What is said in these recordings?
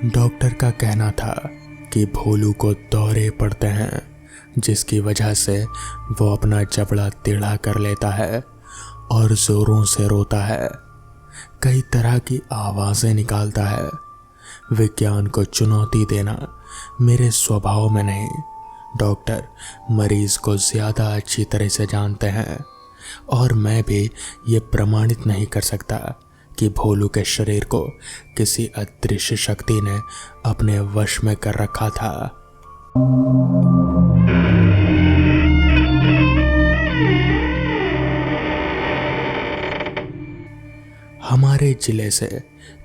Doctor का कहना था कि भोलू को दौरे पड़ते हैं, जिसकी वजह से वो अपना जबड़ा टेढ़ा कर लेता है और जोरों से रोता है, कई तरह की आवाज़ें निकालता है। विज्ञान को चुनौती देना मेरे स्वभाव में नहीं। डॉक्टर मरीज को ज़्यादा अच्छी तरह से जानते हैं और मैं भी ये प्रमाणित नहीं कर सकता कि भोलू के शरीर को किसी अदृश्य शक्ति ने अपने वश में कर रखा था। हमारे जिले से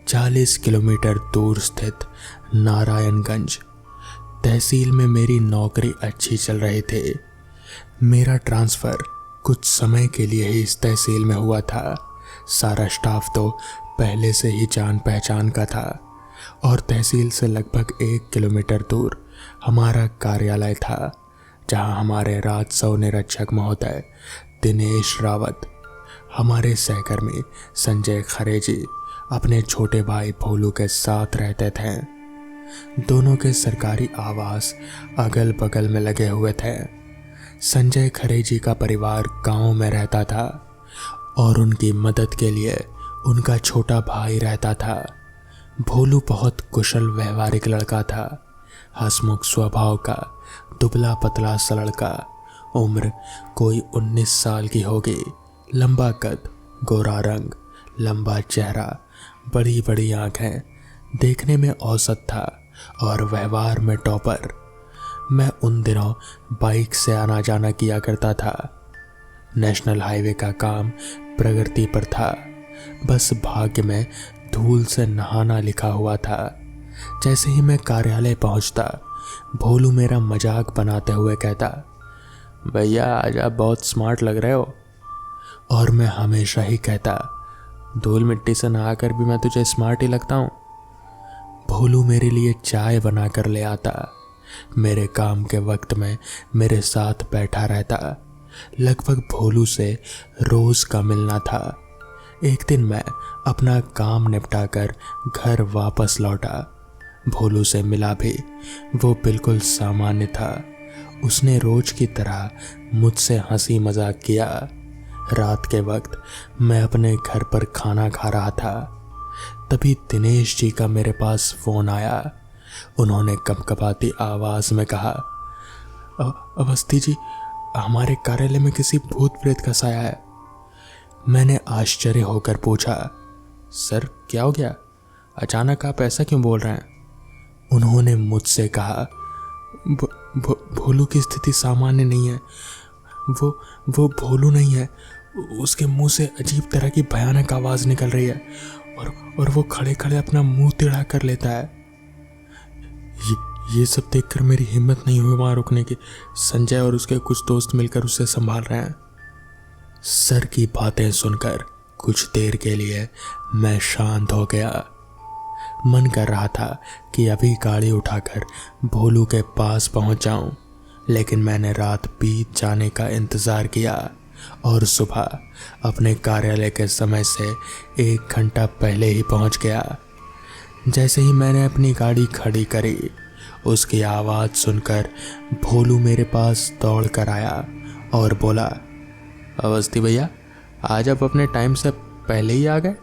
40 किलोमीटर दूर स्थित नारायणगंज तहसील में मेरी नौकरी अच्छी चल रही थी। मेरा ट्रांसफ़र कुछ समय के लिए ही इस तहसील में हुआ था। सारा स्टाफ तो पहले से ही जान पहचान का था और तहसील से लगभग 1 किलोमीटर दूर हमारा कार्यालय था, जहां हमारे राजस्व निरीक्षक महोदय दिनेश रावत, हमारे सहकर्मी संजय खरेजी अपने छोटे भाई भोलू के साथ रहते थे। दोनों के सरकारी आवास अगल बगल में लगे हुए थे। संजय खरेजी का परिवार गांव में रहता था और उनकी मदद के लिए उनका छोटा भाई रहता था। भोलू बहुत कुशल व्यवहारिक लड़का था, हंसमुख स्वभाव का, दुबला पतला सा लड़का। उम्र कोई 19 साल की होगी। लंबा कद, गोरा रंग, लंबा चेहरा, बड़ी बड़ी आंखें, देखने में औसत था और व्यवहार में टॉपर। मैं उन दिनों बाइक से आना जाना किया करता था। नेशनल हाईवे का काम प्रगति पर था। बस भाग्य में धूल से नहाना लिखा हुआ था। जैसे ही मैं कार्यालय पहुंचता, भोलू मेरा मजाक बनाते हुए कहता, भैया आज आप बहुत स्मार्ट लग रहे हो। और मैं हमेशा ही कहता, धूल मिट्टी से नहाकर भी मैं तुझे स्मार्ट ही लगता हूँ। भोलू मेरे लिए चाय बना कर ले आता। मेरे काम के वक्त में मेरे साथ बैठा रहता। लगभग भोलू से रोज का मिलना था। एक दिन मैं अपना काम निपटाकर घर वापस लौटा। भोलू से मिला भी। वो बिल्कुल सामान्य था। उसने रोज की तरह मुझसे हंसी मजाक किया। रात के वक्त मैं अपने घर पर खाना खा रहा था, तभी दिनेश जी का मेरे पास फोन आया। उन्होंने कपकपाती आवाज में कहा, अवस्थी जी, हमारे कार्यालय में किसी भूत प्रेत का साया है। मैंने आश्चर्य होकर पूछा, सर क्या हो गया? अचानक आप ऐसा क्यों बोल रहे हैं? उन्होंने मुझसे कहा, भोलू की स्थिति सामान्य नहीं है। वो भोलू नहीं है। उसके मुंह से अजीब तरह की भयानक आवाज निकल रही है और वो खड़े खड़े अपना मुंह टेढ़ा कर लेता है। ये सब देखकर मेरी हिम्मत नहीं हुई वहां रुकने की। संजय और उसके कुछ दोस्त मिलकर उसे संभाल रहे हैं। सर की बातें सुनकर कुछ देर के लिए मैं शांत हो गया। मन कर रहा था कि अभी गाड़ी उठाकर भोलू के पास पहुंच जाऊं, लेकिन मैंने रात बीत जाने का इंतजार किया और सुबह अपने कार्यालय के समय से 1 घंटा पहले ही पहुंच गया। जैसे ही मैंने अपनी गाड़ी खड़ी करी, उसकी आवाज़ सुनकर भोलू मेरे पास दौड़ कर आया और बोला, अवस्थी भैया, आज आप अपने टाइम से पहले ही आ गए।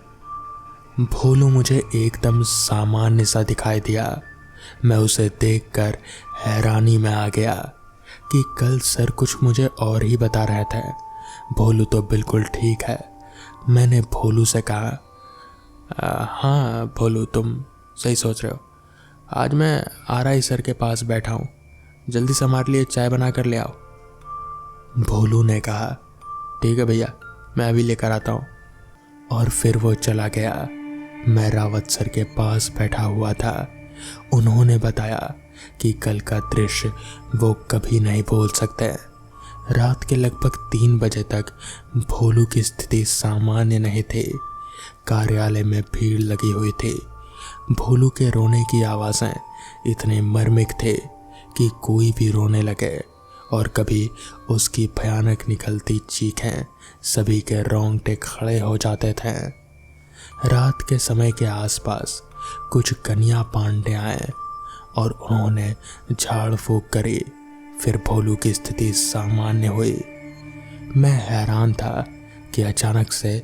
भोलू मुझे एकदम सामान्य सा दिखाई दिया। मैं उसे देखकर हैरानी में आ गया कि कल सर कुछ मुझे और ही बता रहे थे। भोलू तो बिल्कुल ठीक है। मैंने भोलू से कहा, हाँ भोलू, तुम सही सोच रहे हो। आज मैं आरआई सर के पास बैठा हूँ, जल्दी से हमारे लिए चाय बना कर ले आओ। भोलू ने कहा, ठीक है भैया, मैं अभी लेकर आता हूँ। और फिर वो चला गया। मैं रावत सर के पास बैठा हुआ था। उन्होंने बताया कि कल का दृश्य वो कभी नहीं भूल सकते। रात के लगभग 3 बजे तक भोलू की स्थिति सामान्य नहीं थी। कार्यालय में भीड़ लगी हुई थी। भोलू के रोने की आवाज़ें इतने मर्मिक थे कि कोई भी रोने लगे, और कभी उसकी भयानक निकलती चीखें सभी के रोंगटे खड़े हो जाते थे। रात के समय के आसपास कुछ कन्या पांडे आए और उन्होंने झाड़ फूक करी। फिर भोलू की स्थिति सामान्य हुई। मैं हैरान था कि अचानक से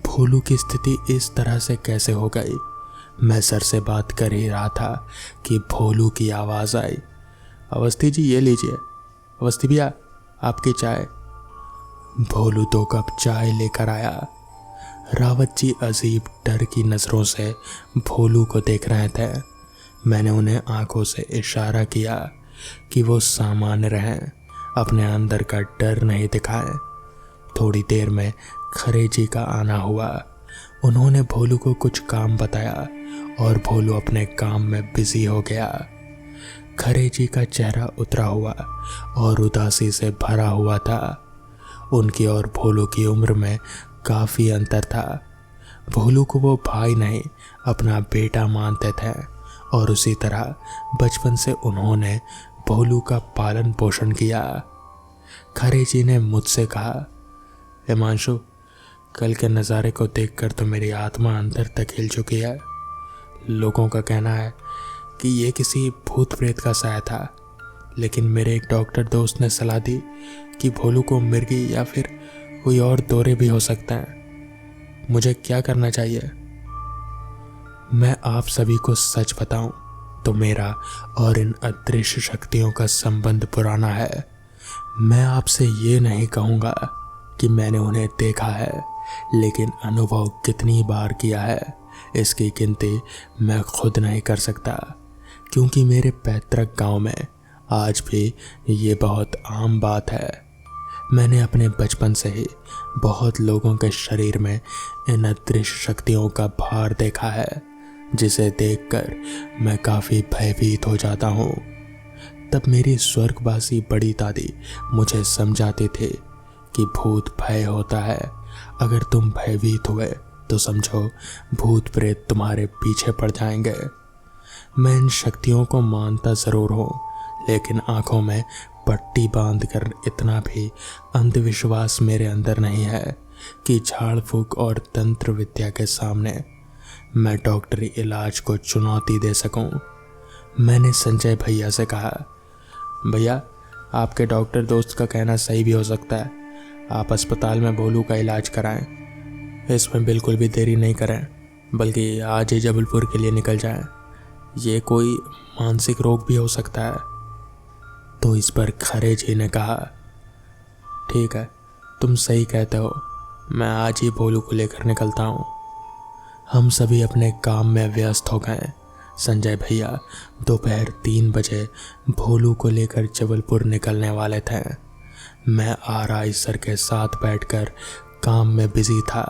भोलू की स्थिति इस तरह से कैसे हो गई। मैं सर से बात कर ही रहा था कि भोलू की आवाज़ आई, अवस्थी जी ये लीजिए, अवस्थी भैया आपकी चाय। भोलू 2 कप चाय लेकर आया। रावत जी अजीब डर की नज़रों से भोलू को देख रहे थे। मैंने उन्हें आंखों से इशारा किया कि वो सामान्य रहें, अपने अंदर का डर नहीं दिखाएं। थोड़ी देर में खरे जी का आना हुआ। उन्होंने भोलू को कुछ काम बताया और भोलू अपने काम में बिजी हो गया। खरे जी का चेहरा उतरा हुआ और उदासी से भरा हुआ था। उनकी और भोलू की उम्र में काफ़ी अंतर था। भोलू को वो भाई नहीं अपना बेटा मानते थे और उसी तरह बचपन से उन्होंने भोलू का पालन पोषण किया। खरे जी ने मुझसे कहा, हिमांशु कल के नज़ारे को देखकर तो मेरी आत्मा अंदर तक हिल चुकी है। लोगों का कहना है कि ये किसी भूत प्रेत का साया था, लेकिन मेरे एक डॉक्टर दोस्त ने सलाह दी कि भोलू को मिर्गी या फिर कोई और दौरे भी हो सकते हैं। मुझे क्या करना चाहिए? मैं आप सभी को सच बताऊं तो मेरा और इन अदृश्य शक्तियों का संबंध पुराना है। मैं आपसे ये नहीं कहूँगा कि मैंने उन्हें देखा है, लेकिन अनुभव कितनी बार किया है इसकी गिनती मैं खुद नहीं कर सकता, क्योंकि मेरे पैतृक गांव में आज भी ये बहुत आम बात है। मैंने अपने बचपन से ही बहुत लोगों के शरीर में इन अदृश्य शक्तियों का भार देखा है, जिसे देखकर मैं काफ़ी भयभीत हो जाता हूँ। तब मेरी स्वर्गवासी बड़ी दादी मुझे समझाते थे कि भूत भय होता है, अगर तुम भयभीत हुए तो समझो भूत प्रेत तुम्हारे पीछे पड़ जाएंगे। मैं इन शक्तियों को मानता ज़रूर हूँ, लेकिन आंखों में पट्टी बांधकर इतना भी अंधविश्वास मेरे अंदर नहीं है कि झाड़ फूक और तंत्र विद्या के सामने मैं डॉक्टरी इलाज को चुनौती दे सकूं। मैंने संजय भैया से कहा, भैया आपके डॉक्टर दोस्त का कहना सही भी हो सकता है, आप अस्पताल में भोलू का इलाज कराएं। इसमें बिल्कुल भी देरी नहीं करें, बल्कि आज ही जबलपुर के लिए निकल जाएं। ये कोई मानसिक रोग भी हो सकता है। तो इस पर खरे जी ने कहा, ठीक है तुम सही कहते हो, मैं आज ही भोलू को लेकर निकलता हूँ। हम सभी अपने काम में व्यस्त हो गए। संजय भैया दोपहर 3 बजे भोलू को लेकर जबलपुर निकलने वाले थे। मैं आरआई सर के साथ बैठकर काम में बिजी था।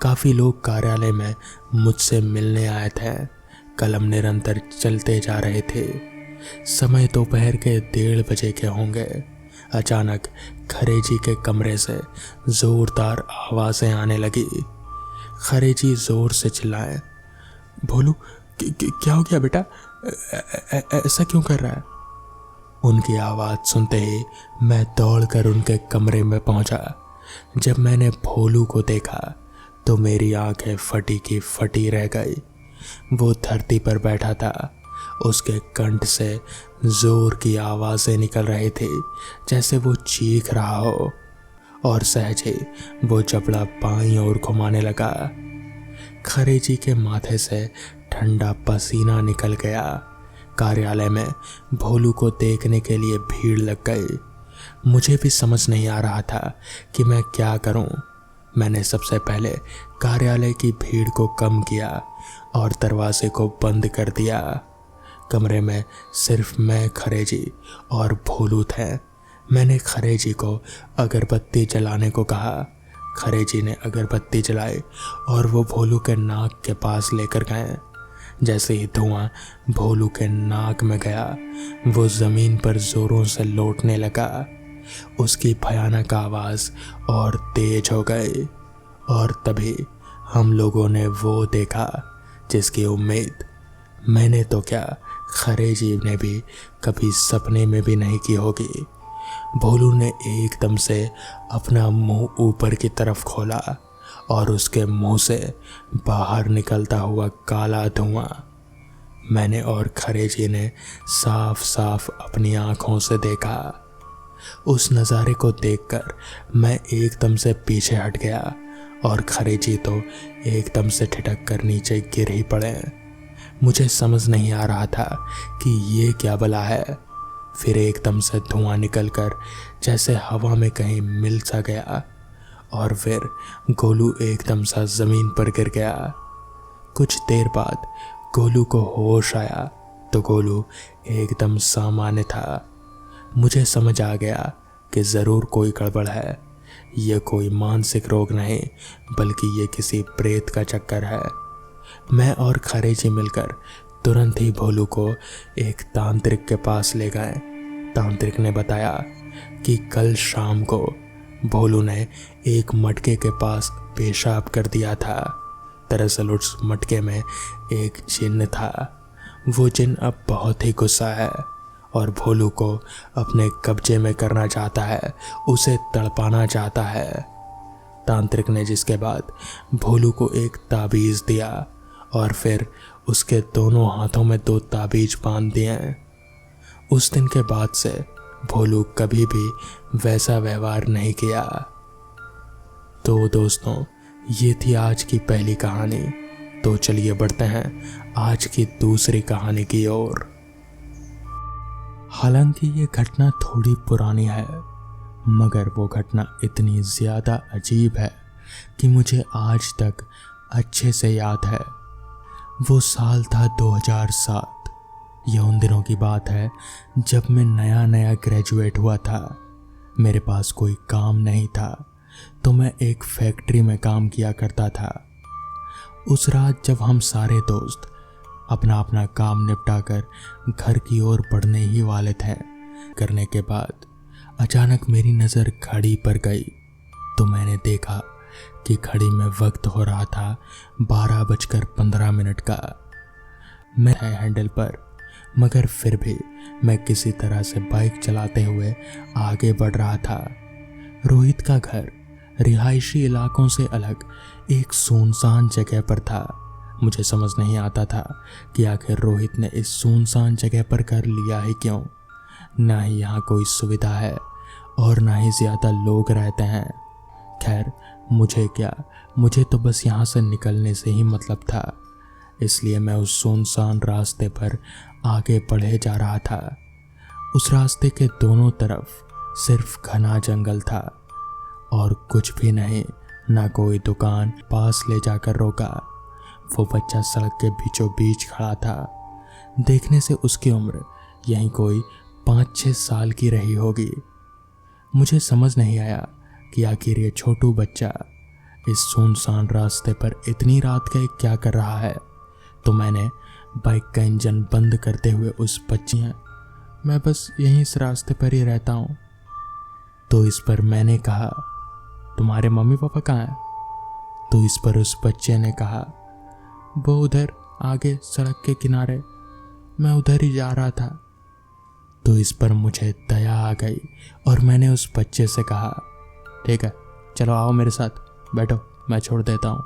काफ़ी लोग कार्यालय में मुझसे मिलने आए थे। कलम निरंतर चलते जा रहे थे। समय दोपहर के 1:30 बजे के होंगे। अचानक खरे जी के कमरे से जोरदार आवाज़ें आने लगी। खरे जी जोर से चिल्लाए, भोलू क्या हो गया बेटा, ऐसा क्यों कर रहा है? उनकी आवाज़ सुनते ही मैं दौड़कर उनके कमरे में पहुंचा। जब मैंने भोलू को देखा तो मेरी आंखें फटी की फटी रह गई। वो धरती पर बैठा था। उसके कंठ से जोर की आवाज़ें निकल रही थी, जैसे वो चीख रहा हो, और सहज ही वो जबड़ा बाईं ओर घुमाने लगा। खरे जी के माथे से ठंडा पसीना निकल गया। कार्यालय में भोलू को देखने के लिए भीड़ लग गई। मुझे भी समझ नहीं आ रहा था कि मैं क्या करूं। मैंने सबसे पहले कार्यालय की भीड़ को कम किया और दरवाजे को बंद कर दिया। कमरे में सिर्फ मैं, खरे जी और भोलू थे। मैंने खरे जी को अगरबत्ती जलाने को कहा। खरे जी ने अगरबत्ती जलाई और वो भोलू के नाक के पास लेकर गए। जैसे ही धुआं भोलू के नाक में गया, वो ज़मीन पर ज़ोरों से लौटने लगा। उसकी भयानक आवाज़ और तेज हो गई, और तभी हम लोगों ने वो देखा जिसकी उम्मीद मैंने तो क्या, खरे जी ने भी कभी सपने में भी नहीं की होगी। भोलू ने एकदम से अपना मुंह ऊपर की तरफ खोला और उसके मुंह से बाहर निकलता हुआ काला धुआं मैंने और खरे जी ने साफ साफ अपनी आंखों से देखा। उस नज़ारे को देखकर मैं एकदम से पीछे हट गया और खरे जी तो एकदम से ठिठक कर नीचे गिर ही पड़े। मुझे समझ नहीं आ रहा था कि ये क्या बला है। फिर एकदम से धुआं निकलकर जैसे हवा में कहीं मिल सा गया और फिर गोलू एकदम सा ज़मीन पर गिर गया। कुछ देर बाद गोलू को होश आया तो गोलू एकदम सामान्य था। मुझे समझ आ गया कि ज़रूर कोई गड़बड़ है। यह कोई मानसिक रोग नहीं बल्कि ये किसी प्रेत का चक्कर है। मैं और खरे जी मिलकर तुरंत ही भोलू को एक तांत्रिक के पास ले गए। तांत्रिक ने बताया कि कल शाम को भोलू ने एक मटके के पास पेशाब कर दिया था। दरअसल उस मटके में एक जिन्न था। वो जिन्न अब बहुत ही गुस्सा है और भोलू को अपने कब्जे में करना चाहता है, उसे तड़पाना चाहता है। तांत्रिक ने जिसके बाद भोलू को एक ताबीज़ दिया और फिर उसके दोनों हाथों में 2 ताबीज बांध दिए। उस दिन के बाद से भोलू कभी भी वैसा व्यवहार नहीं किया। तो दोस्तों, ये थी आज की पहली कहानी। तो चलिए बढ़ते हैं आज की दूसरी कहानी की ओर। हालांकि ये घटना थोड़ी पुरानी है मगर वो घटना इतनी ज़्यादा अजीब है कि मुझे आज तक अच्छे से याद है। वो साल था 2007। यह उन दिनों की बात है जब मैं नया नया ग्रेजुएट हुआ था। मेरे पास कोई काम नहीं था तो मैं एक फैक्ट्री में काम किया करता था। उस रात जब हम सारे दोस्त अपना अपना काम निपटाकर घर की ओर बढ़ने ही वाले थे, करने के बाद अचानक मेरी नज़र घड़ी पर गई तो मैंने देखा कि घड़ी में वक्त हो रहा था 12:15 का। मैं हैंडल पर मगर फिर भी मैं किसी तरह से बाइक चलाते हुए आगे बढ़ रहा था। रोहित का घर रिहायशी इलाकों से अलग एक सुनसान जगह पर था। मुझे समझ नहीं आता था कि आखिर रोहित ने इस सुनसान जगह पर घर लिया है क्यों। ना ही यहाँ कोई सुविधा है और ना ही ज़्यादा लोग रहते हैं। खैर मुझे क्या, मुझे तो बस यहाँ से निकलने से ही मतलब था। इसलिए मैं उस सुनसान रास्ते पर आगे बढ़े जा रहा था। उस रास्ते के दोनों तरफ सिर्फ घना जंगल था और कुछ भी नहीं, ना कोई दुकान पास ले जाकर रोका। वो बच्चा सड़क के बीचों बीच खड़ा था। देखने से उसकी उम्र यहीं कोई 5-6 साल की रही होगी। मुझे समझ नहीं आया कि आखिर ये छोटू बच्चा इस सुनसान रास्ते पर इतनी रात गए क्या कर रहा है। तो मैंने बाइक का इंजन बंद करते हुए उस बच्ची मैं बस यहीं इस रास्ते पर ही रहता हूँ। तो इस पर मैंने कहा, तुम्हारे मम्मी पापा कहाँ हैं? तो इस पर उस बच्चे ने कहा, वो उधर आगे सड़क के किनारे, मैं उधर ही जा रहा था। तो इस पर मुझे दया आ गई और मैंने उस बच्चे से कहा, ठीक है चलो आओ मेरे साथ बैठो, मैं छोड़ देता हूँ।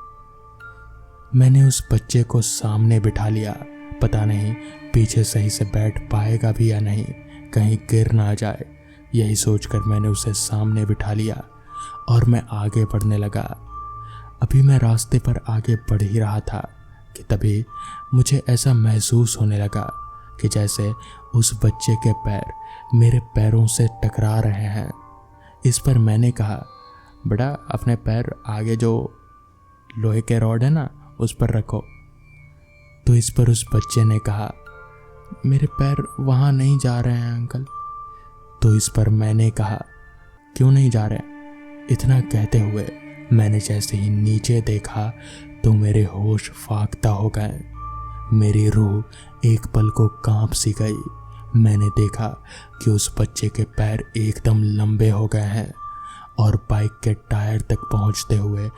मैंने उस बच्चे को सामने बिठा लिया। पता नहीं पीछे सही से बैठ पाएगा भी या नहीं, कहीं गिर ना जाए। यही सोचकर मैंने उसे सामने बिठा लिया और मैं आगे बढ़ने लगा। अभी मैं रास्ते पर आगे बढ़ ही रहा था कि तभी मुझे ऐसा महसूस होने लगा कि जैसे उस बच्चे के पैर मेरे पैरों से टकरा रहे हैं। इस पर मैंने कहा, बेटा अपने पैर आगे जो लोहे के रॉड है ना उस पर रखो। तो इस पर उस बच्चे ने कहा, मेरे पैर वहाँ नहीं जा रहे हैं अंकल। तो इस पर मैंने कहा, क्यों नहीं जा रहे? इतना कहते हुए मैंने जैसे ही नीचे देखा तो मेरे होश फाख्ता हो गए। मेरी रूह एक पल को कांप सी गई। मैंने देखा कि उस बच्चे के पैर एकदम लंबे हो गए हैं और बाइक के टायर तक पहुंचते हुए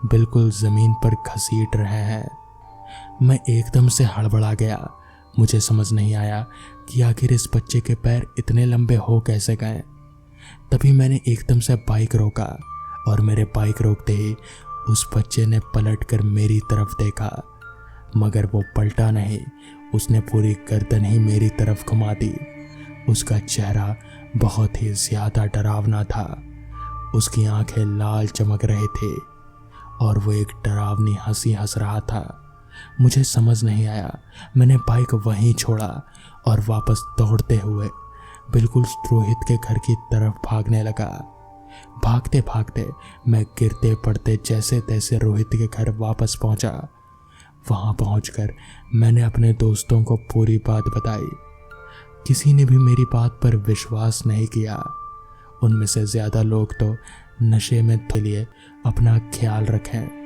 बिल्कुल ज़मीन पर घसीट रहे हैं। मैं एकदम से हड़बड़ा गया। मुझे समझ नहीं आया कि आखिर इस बच्चे के पैर इतने लंबे हो कैसे गए। तभी मैंने एकदम से बाइक रोका और मेरे बाइक रोकते ही उस बच्चे ने पलटकर मेरी तरफ देखा, मगर वो पलटा नहीं, उसने पूरी गर्दन ही मेरी तरफ घुमा दी। उसका चेहरा बहुत ही ज्यादा डरावना था। उसकी आंखें लाल चमक रहे थे और वो एक डरावनी हंसी हंस रहा था। मुझे समझ नहीं आया। मैंने बाइक वहीं छोड़ा और वापस दौड़ते हुए बिल्कुल रोहित के घर की तरफ भागने लगा। भागते भागते मैं गिरते पड़ते जैसे तैसे रोहित के घर वापस पहुंचा। वहां पहुंचकर मैंने अपने दोस्तों को पूरी बात बताई। किसी ने भी मेरी बात पर विश्वास नहीं किया। उनमें से ज्यादा लोग तो नशे में के लिए अपना ख्याल रखें।